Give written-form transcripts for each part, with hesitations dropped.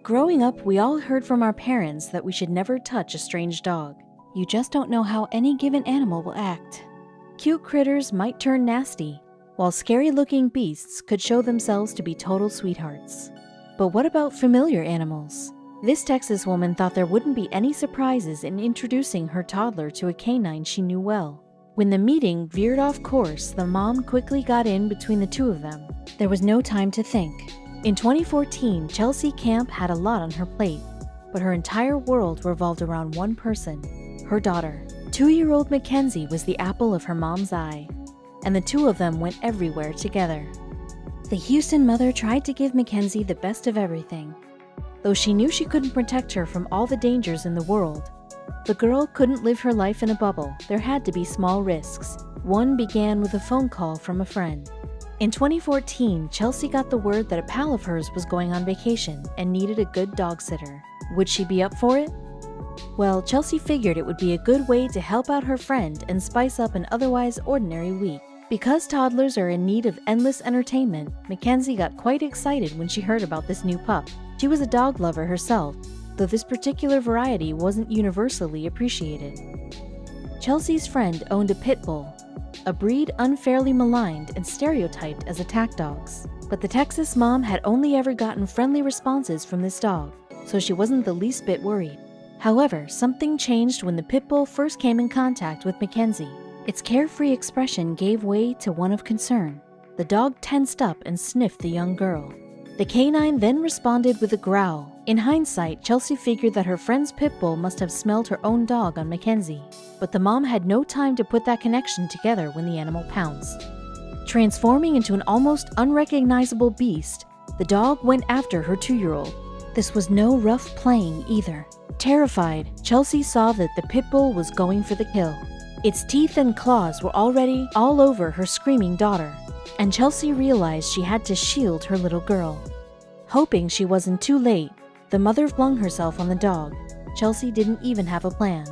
Growing up, we all heard from our parents that we should never touch a strange dog. You just don't know how any given animal will act. Cute critters might turn nasty, while scary-looking beasts could show themselves to be total sweethearts. But what about familiar animals? This Texas woman thought there wouldn't be any surprises in introducing her toddler to a canine she knew well. When the meeting veered off course, the mom quickly got in between the two of them. There was no time to think. In 2014, Chelsea Camp had a lot on her plate, but her entire world revolved around one person, her daughter. 2-year-old Mackenzie was the apple of her mom's eye, and the two of them went everywhere together. The Houston mother tried to give Mackenzie the best of everything. Though she knew she couldn't protect her from all the dangers in the world, the girl couldn't live her life in a bubble. There had to be small risks. One began with a phone call from a friend. In 2014, Chelsea got the word that a pal of hers was going on vacation and needed a good dog sitter. Would she be up for it? Well, Chelsea figured it would be a good way to help out her friend and spice up an otherwise ordinary week. Because toddlers are in need of endless entertainment, Mackenzie got quite excited when she heard about this new pup. She was a dog lover herself, though this particular variety wasn't universally appreciated. Chelsea's friend owned a Pitbull, a breed unfairly maligned and stereotyped as attack dogs. But the Texas mom had only ever gotten friendly responses from this dog, so she wasn't the least bit worried. However, something changed when the Pitbull first came in contact with Mackenzie. Its carefree expression gave way to one of concern. The dog tensed up and sniffed the young girl. The canine then responded with a growl. In hindsight, Chelsea figured that her friend's Pitbull must have smelled her own dog on Mackenzie, but the mom had no time to put that connection together when the animal pounced. Transforming into an almost unrecognizable beast, the dog went after her 2-year-old. This was no rough playing either. Terrified, Chelsea saw that the Pitbull was going for the kill. Its teeth and claws were already all over her screaming daughter, and Chelsea realized she had to shield her little girl. Hoping she wasn't too late, the mother flung herself on the dog. Chelsea didn't even have a plan.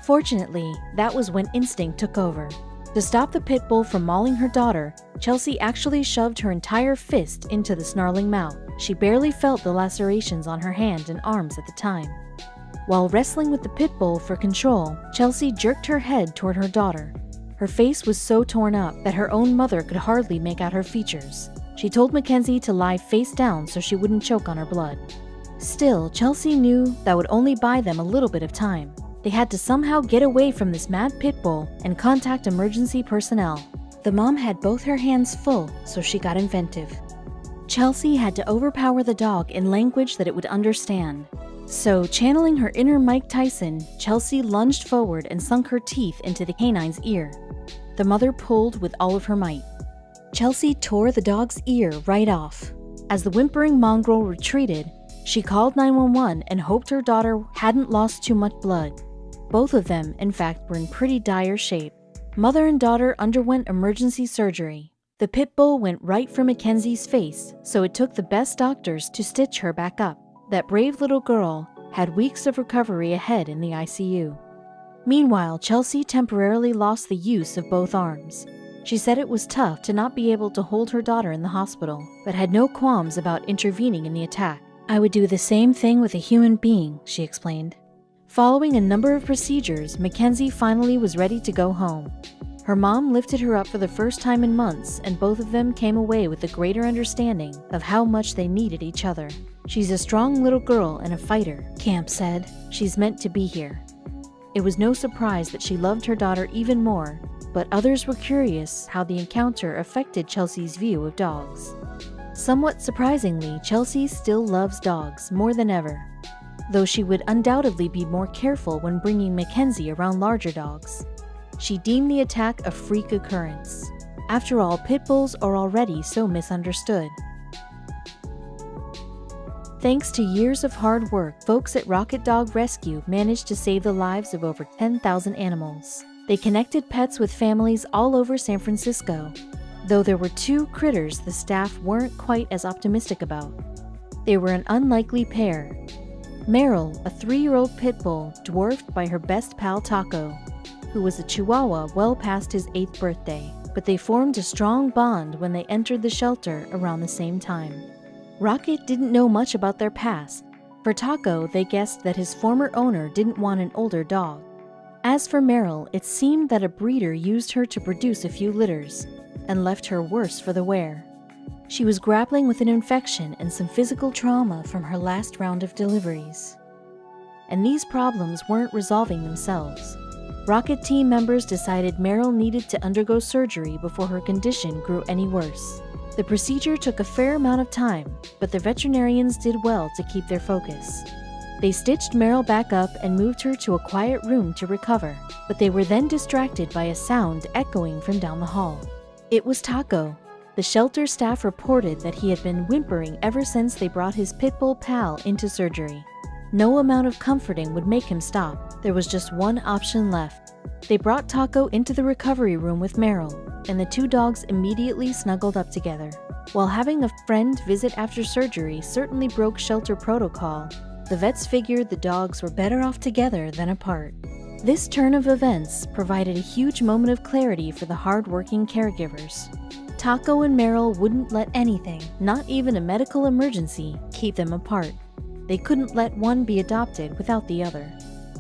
Fortunately, that was when instinct took over. To stop the Pitbull from mauling her daughter, Chelsea actually shoved her entire fist into the snarling mouth. She barely felt the lacerations on her hand and arms at the time. While wrestling with the Pitbull for control, Chelsea jerked her head toward her daughter. Her face was so torn up that her own mother could hardly make out her features. She told Mackenzie to lie face down so she wouldn't choke on her blood. Still, Chelsea knew that would only buy them a little bit of time. They had to somehow get away from this mad Pitbull and contact emergency personnel. The mom had both her hands full, so she got inventive. Chelsea had to overpower the dog in language that it would understand. So, channeling her inner Mike Tyson, Chelsea lunged forward and sunk her teeth into the canine's ear. The mother pulled with all of her might. Chelsea tore the dog's ear right off. As the whimpering mongrel retreated, she called 911 and hoped her daughter hadn't lost too much blood. Both of them, in fact, were in pretty dire shape. Mother and daughter underwent emergency surgery. The Pitbull went right for Mackenzie's face, so it took the best doctors to stitch her back up. That brave little girl had weeks of recovery ahead in the ICU. Meanwhile, Chelsea temporarily lost the use of both arms. She said it was tough to not be able to hold her daughter in the hospital, but had no qualms about intervening in the attack. "I would do the same thing with a human being," she explained. Following a number of procedures, Mackenzie finally was ready to go home. Her mom lifted her up for the first time in months, and both of them came away with a greater understanding of how much they needed each other. "She's a strong little girl and a fighter," Camp said. "She's meant to be here." It was no surprise that she loved her daughter even more, but others were curious how the encounter affected Chelsea's view of dogs. Somewhat surprisingly, Chelsea still loves dogs more than ever, though she would undoubtedly be more careful when bringing Mackenzie around larger dogs. She deemed the attack a freak occurrence. After all, pit bulls are already so misunderstood. Thanks to years of hard work, folks at Rocket Dog Rescue managed to save the lives of over 10,000 animals. They connected pets with families all over San Francisco, though there were 2 critters the staff weren't quite as optimistic about. They were an unlikely pair. Meryl, a 3-year-old pit bull dwarfed by her best pal Taco, who was a Chihuahua well past his 8th birthday, but they formed a strong bond when they entered the shelter around the same time. Rocket didn't know much about their past, For Taco, they guessed that his former owner didn't want an older dog. As for Meryl, it seemed that a breeder used her to produce a few litters and left her worse for the wear. She was grappling with an infection and some physical trauma from her last round of deliveries. And these problems weren't resolving themselves. Rocket team members decided Meryl needed to undergo surgery before her condition grew any worse. The procedure took a fair amount of time, but the veterinarians did well to keep their focus. They stitched Meryl back up and moved her to a quiet room to recover, but they were then distracted by a sound echoing from down the hall. It was Taco. The shelter staff reported that he had been whimpering ever since they brought his Pitbull pal into surgery. No amount of comforting would make him stop. There was just one option left. They brought Taco into the recovery room with Meryl, and the two dogs immediately snuggled up together. While having a friend visit after surgery certainly broke shelter protocol, the vets figured the dogs were better off together than apart. This turn of events provided a huge moment of clarity for the hard-working caregivers. Taco and Meryl wouldn't let anything, not even a medical emergency, keep them apart. They couldn't let one be adopted without the other.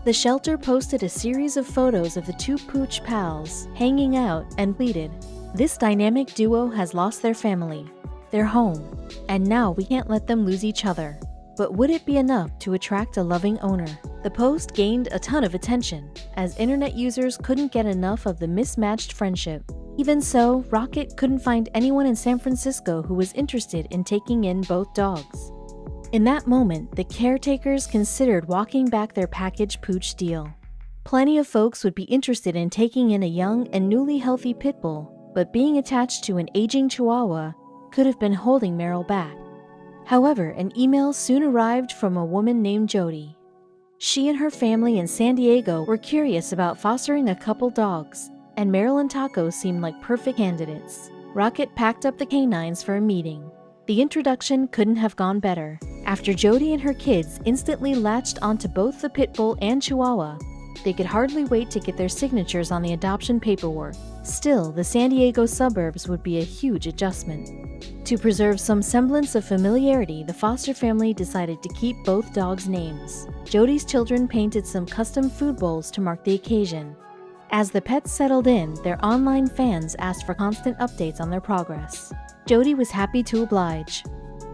The shelter posted a series of photos of the two pooch pals hanging out and pleaded, "This dynamic duo has lost their family, their home, and now we can't let them lose each other." But would it be enough to attract a loving owner? The post gained a ton of attention, as internet users couldn't get enough of the mismatched friendship. Even so, Rocket couldn't find anyone in San Francisco who was interested in taking in both dogs. In that moment, the caretakers considered walking back their package pooch deal. Plenty of folks would be interested in taking in a young and newly healthy Pitbull, but being attached to an aging Chihuahua could have been holding Meryl back. However, an email soon arrived from a woman named Jody. She and her family in San Diego were curious about fostering a couple dogs, and Meryl and Taco seemed like perfect candidates. Rocket packed up the canines for a meeting. The introduction couldn't have gone better. After Jody and her kids instantly latched onto both the Pitbull and Chihuahua, they could hardly wait to get their signatures on the adoption paperwork. Still, the San Diego suburbs would be a huge adjustment. To preserve some semblance of familiarity, the foster family decided to keep both dogs' names. Jody's children painted some custom food bowls to mark the occasion. As the pets settled in, their online fans asked for constant updates on their progress. Jody was happy to oblige.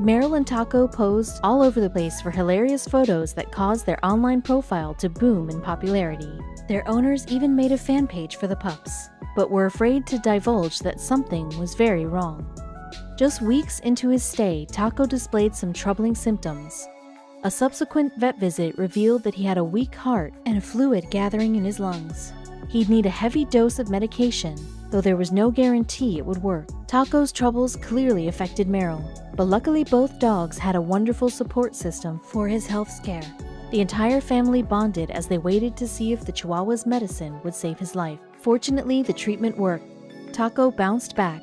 Meryl and Taco posed all over the place for hilarious photos that caused their online profile to boom in popularity. Their owners even made a fan page for the pups, but were afraid to divulge that something was very wrong. Just weeks into his stay, Taco displayed some troubling symptoms. A subsequent vet visit revealed that he had a weak heart and a fluid gathering in his lungs. He'd need a heavy dose of medication, though there was no guarantee it would work. Taco's troubles clearly affected Meryl, but luckily both dogs had a wonderful support system for his health scare. The entire family bonded as they waited to see if the Chihuahua's medicine would save his life. Fortunately, the treatment worked. Taco bounced back,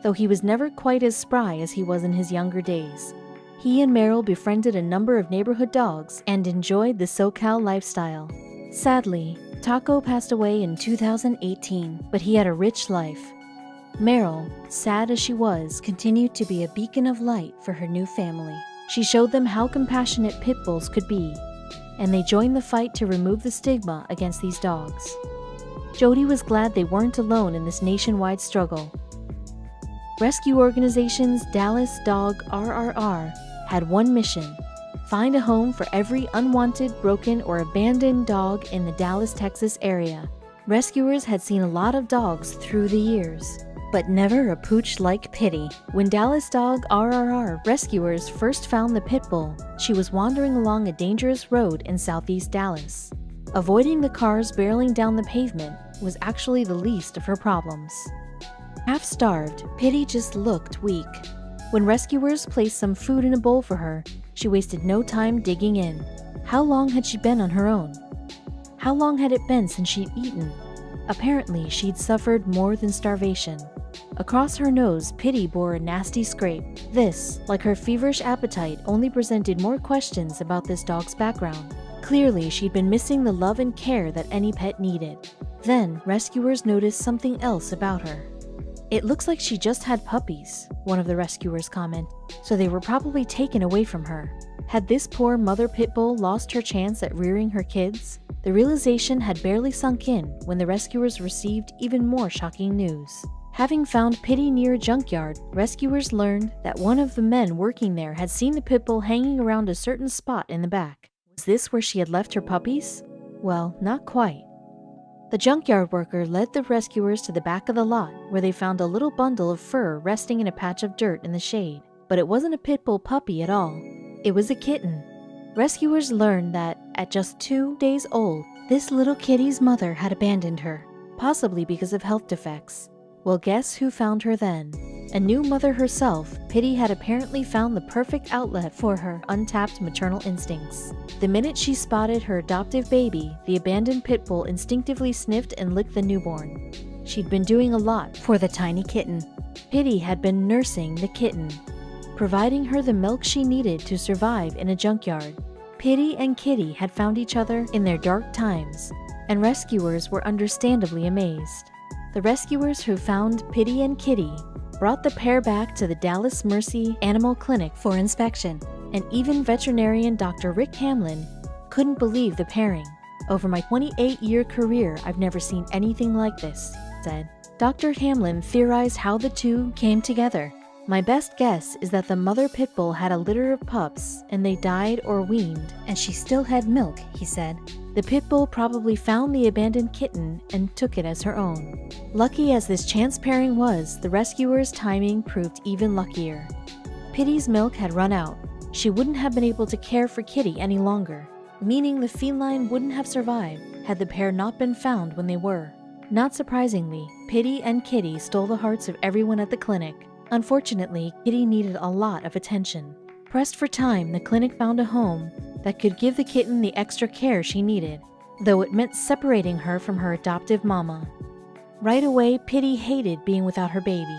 though he was never quite as spry as he was in his younger days. He and Meryl befriended a number of neighborhood dogs and enjoyed the SoCal lifestyle. Sadly, Taco passed away in 2018, but he had a rich life. Meryl, sad as she was, continued to be a beacon of light for her new family. She showed them how compassionate pit bulls could be, and they joined the fight to remove the stigma against these dogs. Jody was glad they weren't alone in this nationwide struggle. Rescue organizations Dallas Dog RRR had one mission: find a home for every unwanted, broken, or abandoned dog in the Dallas, Texas area. Rescuers had seen a lot of dogs through the years, but never a pooch like Pitty. When Dallas Dog RRR rescuers first found the Pitbull, she was wandering along a dangerous road in southeast Dallas. Avoiding the cars barreling down the pavement was actually the least of her problems. Half-starved, Pitty just looked weak. When rescuers placed some food in a bowl for her, she wasted no time digging in. How long had she been on her own? How long had it been since she'd eaten? Apparently, she'd suffered more than starvation. Across her nose, Pitty bore a nasty scrape. This, like her feverish appetite, only presented more questions about this dog's background. Clearly, she'd been missing the love and care that any pet needed. Then, rescuers noticed something else about her. "It looks like she just had puppies," one of the rescuers commented, "so they were probably taken away from her." Had this poor mother Pitbull lost her chance at rearing her kids? The realization had barely sunk in when the rescuers received even more shocking news. Having found Pitty near a junkyard, rescuers learned that one of the men working there had seen the Pitbull hanging around a certain spot in the back. Was this where she had left her puppies? Well, not quite. The junkyard worker led the rescuers to the back of the lot, where they found a little bundle of fur resting in a patch of dirt in the shade. But it wasn't a Pitbull puppy at all. It was a kitten. Rescuers learned that, at just 2 days old, this little kitty's mother had abandoned her, possibly because of health defects. Well, guess who found her then? A new mother herself, Pitty had apparently found the perfect outlet for her untapped maternal instincts. The minute she spotted her adoptive baby, the abandoned Pitbull instinctively sniffed and licked the newborn. She'd been doing a lot for the tiny kitten. Pitty had been nursing the kitten, providing her the milk she needed to survive in a junkyard. Pitty and Kitty had found each other in their dark times, and rescuers were understandably amazed. The rescuers who found Pitty and Kitty brought the pair back to the Dallas Mercy Animal Clinic for inspection, and even veterinarian Dr. Rick Hamlin couldn't believe the pairing. "Over my 28-year career, I've never seen anything like this," he said. Dr. Hamlin theorized how the two came together. "My best guess is that the mother Pitbull had a litter of pups, and they died or weaned, and she still had milk," he said. "The Pitbull probably found the abandoned kitten and took it as her own." Lucky as this chance pairing was, the rescuers' timing proved even luckier. Pitty's milk had run out. She wouldn't have been able to care for Kitty any longer, meaning the feline wouldn't have survived had the pair not been found when they were. Not surprisingly, Pitty and Kitty stole the hearts of everyone at the clinic. Unfortunately, Kitty needed a lot of attention. Pressed for time, the clinic found a home that could give the kitten the extra care she needed, though it meant separating her from her adoptive mama. Right away, Pitty hated being without her baby.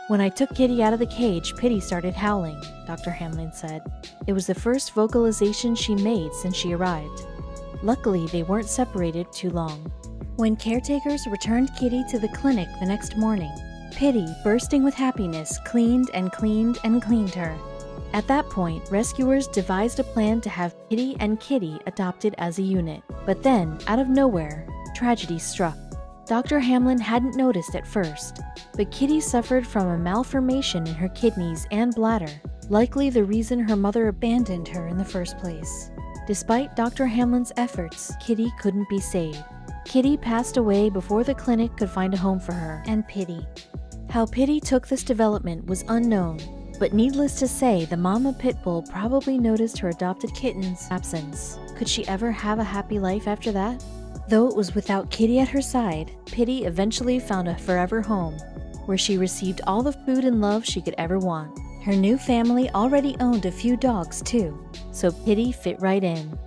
"When I took Kitty out of the cage, Pitty started howling," Dr. Hamlin said. "It was the first vocalization she made since she arrived." Luckily, they weren't separated too long. When caretakers returned Kitty to the clinic the next morning, Pitty, bursting with happiness, cleaned and cleaned and cleaned her. At that point, rescuers devised a plan to have Pitty and Kitty adopted as a unit. But then, out of nowhere, tragedy struck. Dr. Hamlin hadn't noticed at first, but Kitty suffered from a malformation in her kidneys and bladder, likely the reason her mother abandoned her in the first place. Despite Dr. Hamlin's efforts, Kitty couldn't be saved. Kitty passed away before the clinic could find a home for her and Pitty. How Pitty took this development was unknown, but needless to say, the mama Pitbull probably noticed her adopted kitten's absence. Could she ever have a happy life after that? Though it was without Kitty at her side, Pitty eventually found a forever home, where she received all the food and love she could ever want. Her new family already owned a few dogs too, so Pitty fit right in.